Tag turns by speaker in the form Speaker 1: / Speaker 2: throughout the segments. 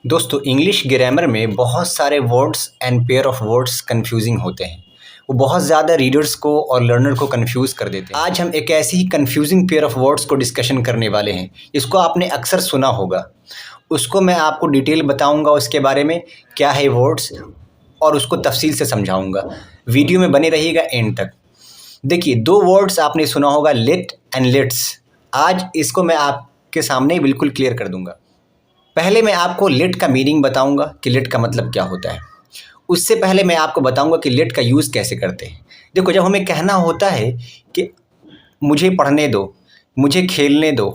Speaker 1: दोस्तों English grammar में बहुत सारे words and pair of words confusing होते हैं। वो बहुत ज़्यादा रीडर्स को और लर्नर को कंफ्यूज कर देते हैं। आज हम एक ऐसी ही कंफ्यूजिंग पेयर ऑफ वर्ड्स को डिस्कशन करने वाले हैं। इसको आपने अक्सर सुना होगा, उसको मैं आपको डिटेल बताऊंगा उसके बारे में क्या है वर्ड्स, और उसको तफसील से समझाऊंगा। वीडियो में बने रहिएगा एंड तक। देखिए, दो वर्ड्स आपने सुना होगा, लेट एंड लेट्स। आज इसको मैं आपके सामने बिल्कुल क्लियर कर दूंगा। पहले मैं आपको लेट का मीनिंग बताऊंगा कि लेट का मतलब क्या होता है। उससे पहले मैं आपको बताऊंगा कि लेट का यूज़ कैसे करते हैं। देखो, जब हमें कहना होता है कि मुझे पढ़ने दो, मुझे खेलने दो,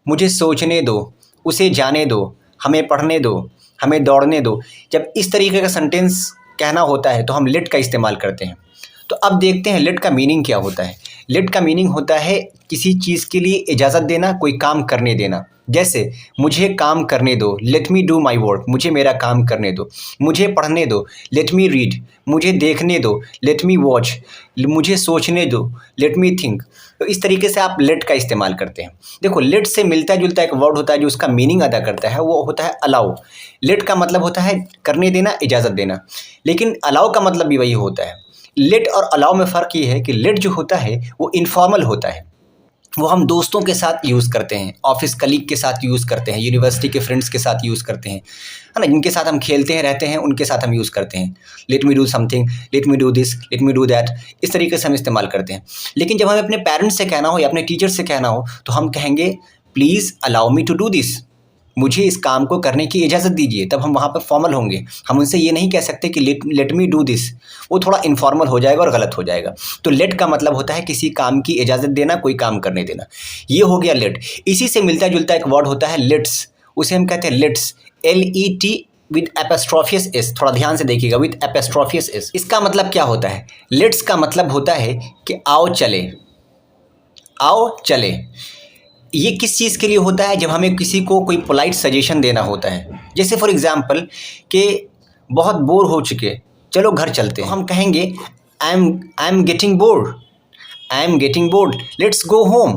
Speaker 1: मुझे सोचने दो, उसे जाने दो, हमें पढ़ने दो, हमें दौड़ने दो, जब इस तरीके का सेंटेंस कहना होता है तो हम लेट का इस्तेमाल करते हैं। तो अब देखते हैं लेट का मीनिंग क्या होता है। लेट का मीनिंग होता है किसी चीज़ के लिए इजाज़त देना, कोई काम करने देना। जैसे मुझे काम करने दो, let me do my work, मुझे मेरा काम करने दो। मुझे पढ़ने दो, लेट मी रीड। मुझे देखने दो, लेट मी वॉच। मुझे सोचने दो, लेट मी थिंक। तो इस तरीके से आप लेट का इस्तेमाल करते हैं। देखो, लेट से मिलता जुलता एक वर्ड होता है जो उसका मीनिंग अदा करता है, वो होता है अलाउ। लेट का मतलब होता है करने देना, इजाज़त देना, लेकिन अलाउ का मतलब भी वही होता है। लेट और अलाउ में फ़र्क ये है कि लेट जो होता है वो इनफॉर्मल होता है, वो हम दोस्तों के साथ यूज़ करते हैं, ऑफिस कलीग के साथ यूज़ करते हैं, यूनिवर्सिटी के फ्रेंड्स के साथ यूज़ करते हैं, है ना, जिनके साथ हम खेलते हैं रहते हैं, उनके साथ हम यूज़ करते हैं। Let me do something, let me do this, let me do that, इस तरीके से हम इस्तेमाल करते हैं। लेकिन जब हमें अपने पेरेंट्स से कहना हो या अपने टीचर से कहना हो तो हम कहेंगे please allow me to do this, मुझे इस काम को करने की इजाज़त दीजिए। तब हम वहाँ पर फॉर्मल होंगे। हम उनसे ये नहीं कह सकते कि लेट मी डू दिस, वो थोड़ा इनफॉर्मल हो जाएगा और गलत हो जाएगा। तो लेट का मतलब होता है किसी काम की इजाज़त देना, कोई काम करने देना। ये हो गया लेट। इसी से मिलता जुलता एक वर्ड होता है लेट्स, उसे हम कहते हैं लेट्स, LET विद एपेस्ट्रोफियस एस। थोड़ा ध्यान से देखिएगा, विद एपेस्ट्रोफियस एस। इसका मतलब क्या होता है? लेट्स का मतलब होता है कि आओ चले, आओ चले। ये किस चीज़ के लिए होता है? जब हमें किसी को कोई पोलाइट सजेशन देना होता है। जैसे फॉर एग्जांपल कि बहुत बोर हो चुके, चलो घर चलते हैं। हम कहेंगे I am getting bored, I am getting bored, let's go home.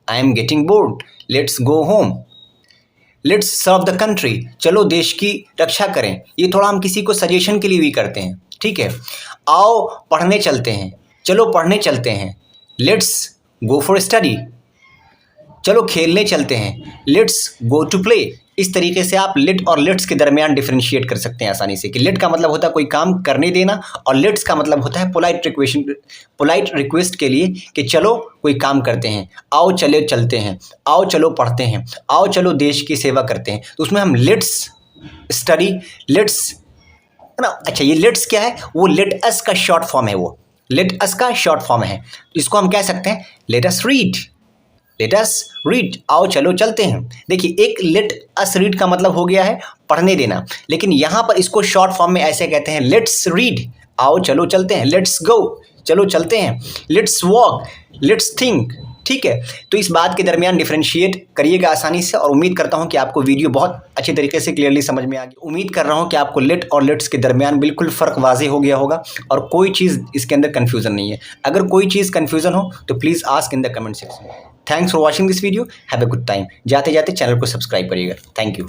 Speaker 1: I am getting bored, let's go home. Let's serve the country, चलो देश की रक्षा करें। ये थोड़ा हम किसी को सजेशन के लिए भी करते हैं, ठीक है। आओ पढ़ने चलते हैं, चलो पढ़ने चलते हैं, लेट्स गो फॉर स्टडी। चलो खेलने चलते हैं, लेट्स गो टू प्ले। इस तरीके से आप लेट और लेट्स के दरमियान डिफरेंशिएट कर सकते हैं आसानी से कि लेट का मतलब होता है कोई काम करने देना, और लेट्स का मतलब होता है पोलाइट रिक्वेस्ट के लिए कि चलो कोई काम करते हैं, आओ चले चलते हैं, आओ चलो पढ़ते हैं, आओ चलो देश की सेवा करते हैं। तो उसमें हम लेट्स स्टडी, लेट्स, है ना। अच्छा, ये लेट्स क्या है? वो लेट अस का शॉर्ट फॉर्म है, वो लेट अस का शॉर्ट फॉर्म है। इसको हम कह सकते हैं let us read, let us read, आओ चलो चलते हैं। देखिए, एक लेट अस रीड का मतलब हो गया है पढ़ने देना, लेकिन यहाँ पर इसको शॉर्ट फॉर्म में ऐसे कहते हैं लेट्स रीड, आओ चलो चलते हैं, लेट्स गो, चलो चलते हैं, लेट्स वॉक, लेट्स थिंक, ठीक है। तो इस बात के दरमियान डिफरेंशिएट करिएगा आसानी से, और उम्मीद करता हूँ कि आपको वीडियो बहुत अच्छी तरीके से क्लियरली समझ में आ गई। उम्मीद कर रहा हूँ कि आपको लेट और लेट्स के दरमियान बिल्कुल फ़र्क वाजे हो गया होगा और कोई चीज़ इसके अंदर कन्फ्यूज़न नहीं है। अगर कोई चीज़ कन्फ्यूज़न हो तो please ask in the comment section. Thanks for watching this video, have a good time. जाते जाते चैनल को सब्सक्राइब करिएगा। Thank you.